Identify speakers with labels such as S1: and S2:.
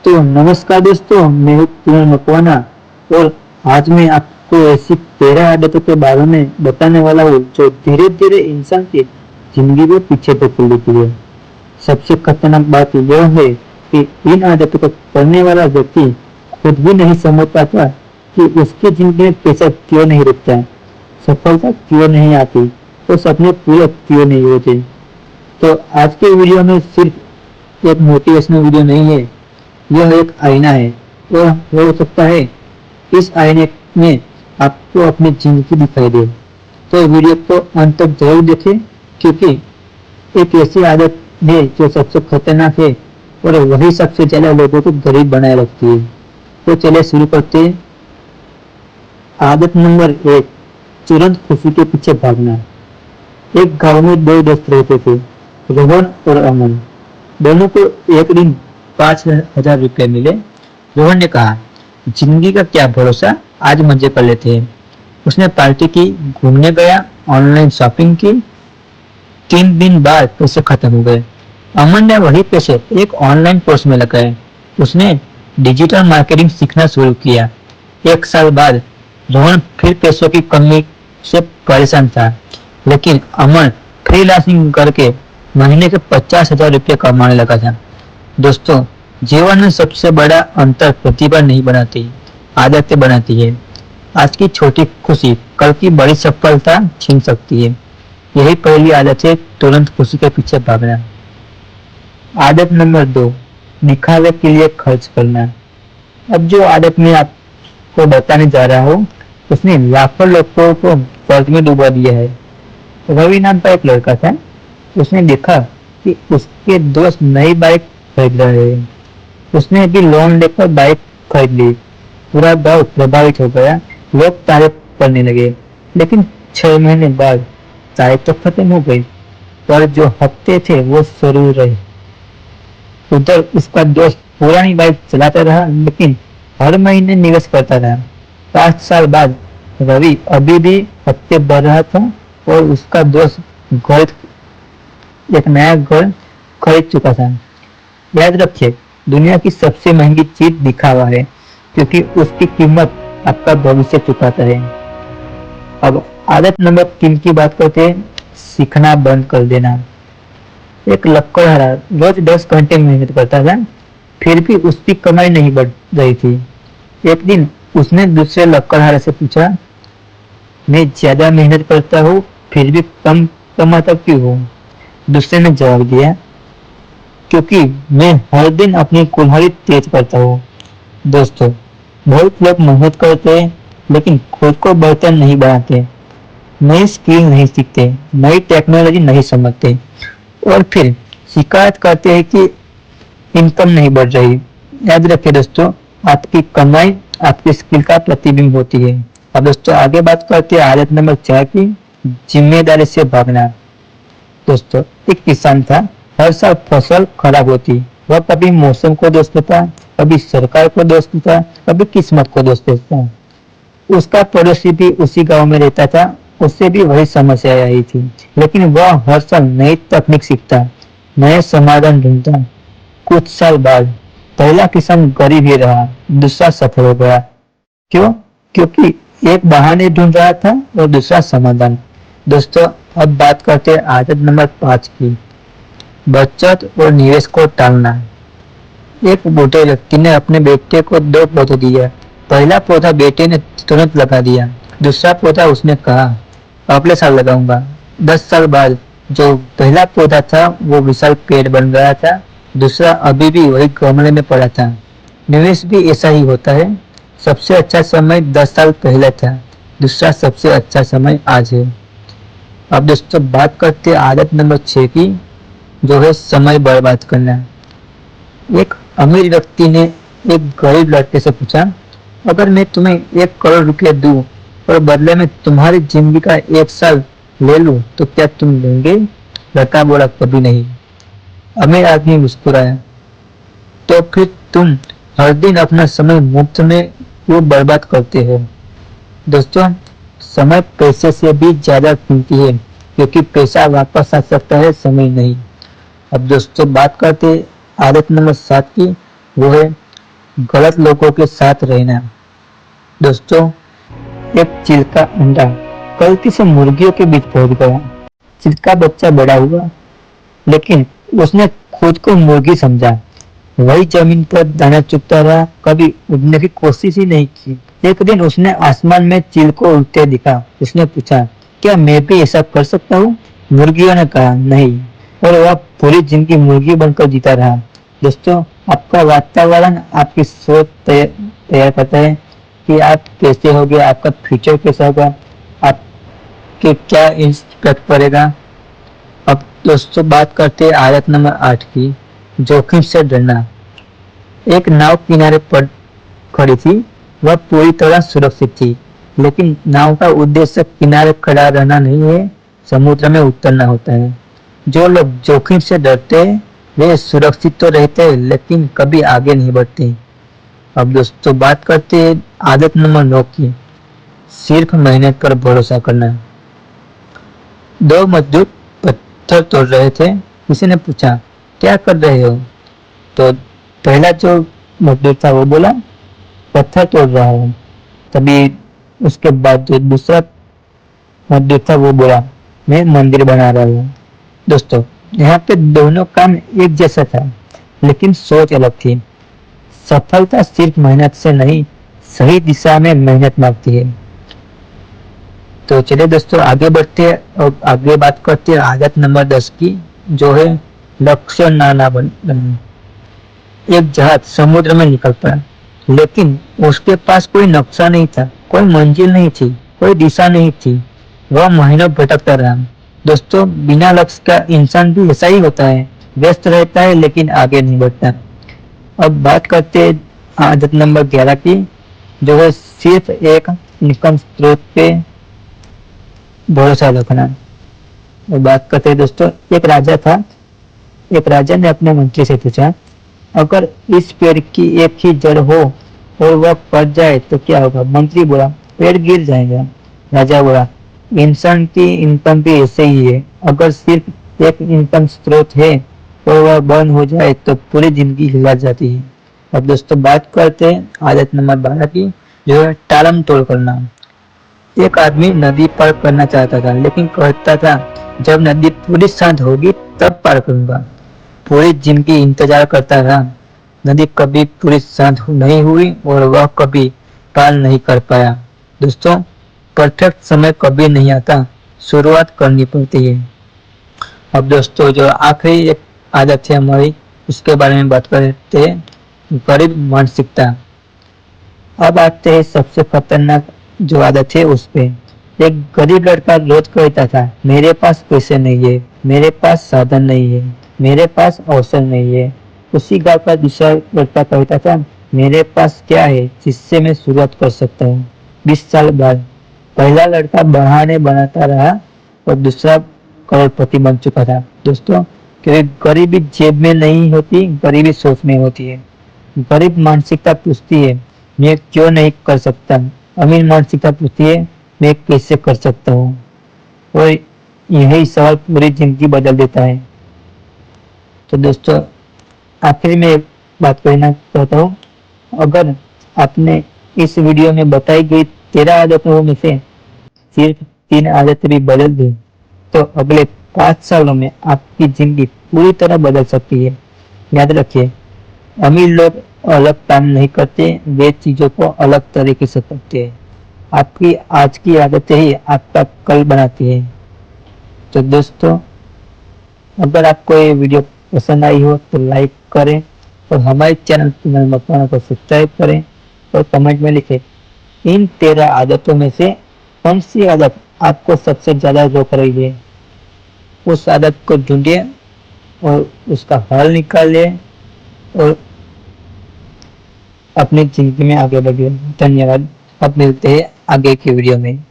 S1: तो नमस्कार दोस्तों, मैं हूं कुमार मकवाना और आज मैं आपको ऐसी 13 आदतों के बारे में बताने वाला हूँ जो धीरे धीरे इंसान की जिंदगी को पीछे धकेल देती है। सबसे खतरनाक बात यह है कि इन आदतों को करने वाला व्यक्ति खुद भी नहीं समझ पाता कि उसकी जिंदगी में पैसा क्यों नहीं रुकता है, सफलता क्यों नहीं आती और सपने पूरे क्यों नहीं होते। तो आज के वीडियो में सिर्फ एक मोटिवेशनल वीडियो नहीं है, यह एक आईना है और हो सकता है इस आईने में आपको अपनी जिंदगी दिखाई दे। तो वीडियो को अंत तक जरूर देखें क्योंकि एक ऐसी आदत है जो सबसे खतरनाक है और वही सबसे ज्यादा लोगों को गरीब बनाए रखती है। तो चलिए शुरू करते हैं। आदत नंबर 1, तुरंत खुशी के पीछे भागना। एक गांव में दो दोस्त रहते थे, रोहन और अमन। दोनों को एक दिन 5,000 रुपये मिले। रोहन ने कहा, जिंदगी का क्या भरोसा, आज मजे कर लेते हैं। उसने पार्टी की, घूमने गया, ऑनलाइन शॉपिंग की। 3 दिन बाद पैसे खत्म हो गए। अमन ने वही पैसे एक ऑनलाइन कोर्स में लगाए। उसने डिजिटल मार्केटिंग सीखना शुरू किया। 1 साल बाद रोहन फिर पैसों की कमी से परेशान था, लेकिन अमन फ्रीलांसिंग करके महीने के 50,000 रुपये कमाने लगा था। दोस्तों, जीवन में सबसे बड़ा अंतर प्रतिभा नहीं बनाती, आदतें बनाती है। आज की छोटी खुशी कल की बड़ी सफलता छीन सकती है। यही पहली आदत है, तुरंत खुशी के पीछे भागना। आदत नंबर 2, दिखावे के लिए खर्च करना। अब जो आदत मैं आपको बताने जा रहा हूँ उसने लाखों लोगों को कर्ज में डुबा दिया है। रवि नाम का एक लड़का था। उसने देखा कि उसके दोस्त नई बाइक खरीद रहे हैं। उसने भी लोन लेकर बाइक खरीद ली। पूरा गांव प्रभावित हो गया, लोग तारीफ करने लगे। लेकिन 6 महीने बाद तारीफ तो खत्म हो गई, पर जो हफ्ते थे वो शुरू रहे। उधर उसका दोस्त पुरानी बाइक चलाता रहा, लेकिन हर महीने निवेश करता रहा। 5 साल बाद रवि अभी भी हफ्ते बढ़ रहा था और उसका दोस्त एक नया घर खरीद चुका था। याद रखिए, दुनिया की सबसे महंगी चीज दिखावा है, क्योंकि उसकी कीमत आपका भविष्य चुकाता है। अब आदत नंबर 3 की बात करते हैं, सीखना बंद कर देना। एक लकड़हारा रोज 10 घंटे मेहनत करता था, फिर भी उसकी कमाई नहीं बढ़ रही थी। एक दिन उसने दूसरे लकड़हारे से पूछा, मैं ज्यादा मेहनत करता हूँ फिर भी कम कमाता क्यों हूँ? दूसरे ने जवाब दिया, क्योंकि मैं हर दिन अपनी कुल्हाड़ी तेज करता हूँ। दोस्तों, बहुत लोग मेहनत करते हैं लेकिन खुद को बेहतर नहीं बनाते, नई स्किल नहीं सीखते, नई टेक्नोलॉजी नहीं समझते और फिर शिकायत करते हैं कि इनकम नहीं बढ़ रही। याद रखिए दोस्तों, आपकी कमाई आपकी स्किल का प्रतिबिंब होती है। अब दोस्तों आगे बात करते हैं आदत नंबर 4 की, जिम्मेदारी से भागना। दोस्तों, एक किसान था। हर साल फसल खराब होती, वह कभी मौसम को दोष देता, कभी सरकार को दोष देता, कभी किस्मत को दोष देता। उसका पड़ोसी भी उसी गांव में रहता था, उससे भी वही समस्या आई थी, लेकिन वह हर साल नई तकनीक सीखता, नए समाधान ढूंढता। कुछ साल बाद पहला किसान गरीब ही रहा, दूसरा सफल हो गया। क्यों? क्योंकि एक बहाने ढूंढ रहा था और दूसरा समाधान। दोस्तों, अब बात करते हैं आदत नंबर 5 की, बचत और निवेश को टालना। एक बूढ़े व्यक्ति ने अपने बेटे को 2 पौधे दिया। पहला पौधा बेटे ने तुरंत लगा दिया, दूसरा पौधा उसने कहा अगले साल लगाऊंगा। 10 साल बाद जो पहला पौधा था वो विशाल पेड़ बन गया था, दूसरा अभी भी वही गमले में पड़ा था। निवेश भी ऐसा ही होता है। सबसे अच्छा समय 10 साल पहले था, दूसरा सबसे अच्छा समय आज है। अब दोस्तों बात करते हैं आदत नंबर 6 की, जो है समय बर्बाद करना। एक अमीर व्यक्ति ने एक गरीब लड़के से पूछा, अगर मैं तुम्हें 1 करोड़ रुपया दूं और बदले में तुम्हारी जिंदगी का 1 साल ले लूं तो क्या तुम लेंगे? लड़का बोला, कभी नहीं। अमीर आदमी मुस्कुराया, तो फिर तुम हर दिन अपना समय मुफ्त में क्यों बर्बाद करते हो? दोस्तों, समय पैसे से भी ज्यादा कीमती है, क्योंकि पैसा वापस आ सकता है, समय नहीं। अब दोस्तों बात करते आदत नंबर 7 की, वो है गलत लोगों के साथ रहना। दोस्तों, एक चील का अंडा गलती से मुर्गियों के बीच पहुंच गया। चील का बच्चा बड़ा हुआ, लेकिन उसने खुद को मुर्गी समझा। वही जमीन पर दाना चुगता रहा, कभी उड़ने की कोशिश ही नहीं की। एक दिन उसने आसमान में चील को उड़ते दिखा। उसने पूछा, क्या मैं भी ऐसा कर सकता हूँ? मुर्गियों ने कहा, नहीं, और वह पूरी जिंदगी मुर्गी बनकर जीता रहा। दोस्तों, आपका वातावरण आपकी सोच तैयार करता है कि आप कैसे होगे, आपका फ्यूचर कैसा होगा, आपके क्या इम्पैक्ट पड़ेगा। अब दोस्तों बात करते हैं आदत नंबर 8 की, जोखिम से डरना। एक नाव किनारे पर खड़ी थी। वह पूरी तरह सुरक्षित थी, लेकिन नाव का उद्देश्य किनारे खड़ा रहना नहीं है, समुद्र में उतरना होता है। जो लोग जोखिम से डरते हैं वे सुरक्षित तो रहते हैं, लेकिन कभी आगे नहीं बढ़ते। अब दोस्तों बात करते हैं आदत नंबर 9 की, सिर्फ मेहनत पर भरोसा करना। दो मजदूर पत्थर तोड़ रहे थे। किसी ने पूछा, क्या कर रहे हो? तो पहला जो मजदूर था वो बोला, पत्थर तोड़ रहा हूँ। तभी उसके बाद जो दूसरा मजदूर था वो बोला, मैं मंदिर बना रहा हूँ। दोस्तों, यहाँ पे दोनों काम एक जैसा था, लेकिन सोच अलग थी। सफलता सिर्फ मेहनत से नहीं, सही दिशा में मेहनत मांगती है। तो चलिए दोस्तों आगे बढ़ते हैं और आगे बात करते हैं आदत नंबर 10 की, जो है लक्ष्य ना बनना। एक जहाज समुद्र में निकल पड़ा, लेकिन उसके पास कोई नक्शा नहीं था, कोई मंजिल नहीं थी, कोई दिशा नहीं थी। वह महीनों भटकता रहा। दोस्तों, बिना लक्ष्य का इंसान भी ऐसा ही होता है, व्यस्त रहता है लेकिन आगे नहीं बढ़ता। अब बात करते हैं आदत नंबर 11 की, जो है सिर्फ एक इनकम स्रोत पे भरोसा रखना। और बात करते हैं दोस्तों, एक राजा था। एक राजा ने अपने मंत्री से पूछा, अगर इस पेड़ की एक ही जड़ हो और वह कट जाए तो क्या होगा? मंत्री बोला, पेड़ गिर जाएगा। राजा बोला, इंसान की इनकम भी ऐसे ही है, अगर सिर्फ एक इनकम स्रोत है और वह बंद हो जाए तो पूरी जिंदगी हिला जाती है। अब दोस्तों बात करते हैं आदत नंबर 12 की, जो है टालम टोल करना। एक आदमी नदी पार करना चाहता था, लेकिन कहता था, जब नदी पूरी शांत होगी तब पार करूंगा। पूरी जिंदगी इंतजार करता रहा, नदी कभी पूरी शांत नहीं हुई और वह कभी पार नहीं कर पाया। दोस्तों, परफेक्ट समय कभी नहीं आता, शुरुआत करनी पड़ती है। अब दोस्तों जो आखिरी एक आदत है हमारी, उसके बारे में बात करते हैं, गरीब मानसिकता। अब आते हैं सबसे खतरनाक जो आदत है उस पे। एक गरीब लड़का रोज कहता था, मेरे पास पैसे नहीं है, मेरे पास साधन नहीं है, मेरे पास अवसर नहीं है। उसी गांव का दूसरा लड़का कहता था, मेरे पास क्या है जिससे मैं शुरुआत कर सकता हूँ। 20 साल बाद पहला लड़का बहाने बनाता रहा और दूसरा करोड़पति बन चुका था। दोस्तों, क्योंकि गरीबी जेब में नहीं होती, गरीबी सोच में होती है। गरीब मानसिकता पूछती है, मैं क्यों नहीं कर सकता? अमीर मानसिकता पूछती है, मैं कैसे कर सकता हूँ? और यही सवाल पूरी जिंदगी बदल देता है। तो दोस्तों, आखिर में एक बात कहना चाहता हूँ, अगर आपने इस वीडियो में बताई गई 13 आदतों में से सिर्फ 3 आदतें भी बदल दी, तो अगले 5 सालों में आपकी जिंदगी पूरी तरह बदल सकती है। याद रखिए, अमीर लोग अलग काम नहीं करते, वे चीजों को अलग तरीके से करते हैं। आपकी आज की आदतें ही आपका कल बनाती है। तो दोस्तों, अगर आपको ये वीडियो पसंद आई हो तो लाइक करें और हमारे चैनल मकाना को सब्सक्राइब करें और कमेंट में लिखें, इन 13 आदतों में से कौन सी आदत आपको सबसे ज्यादा रोक रही है। उस आदत को ढूंढिए और उसका हल निकालिए और अपनी जिंदगी में आगे बढ़िए। धन्यवाद। अब मिलते हैं आगे की वीडियो में।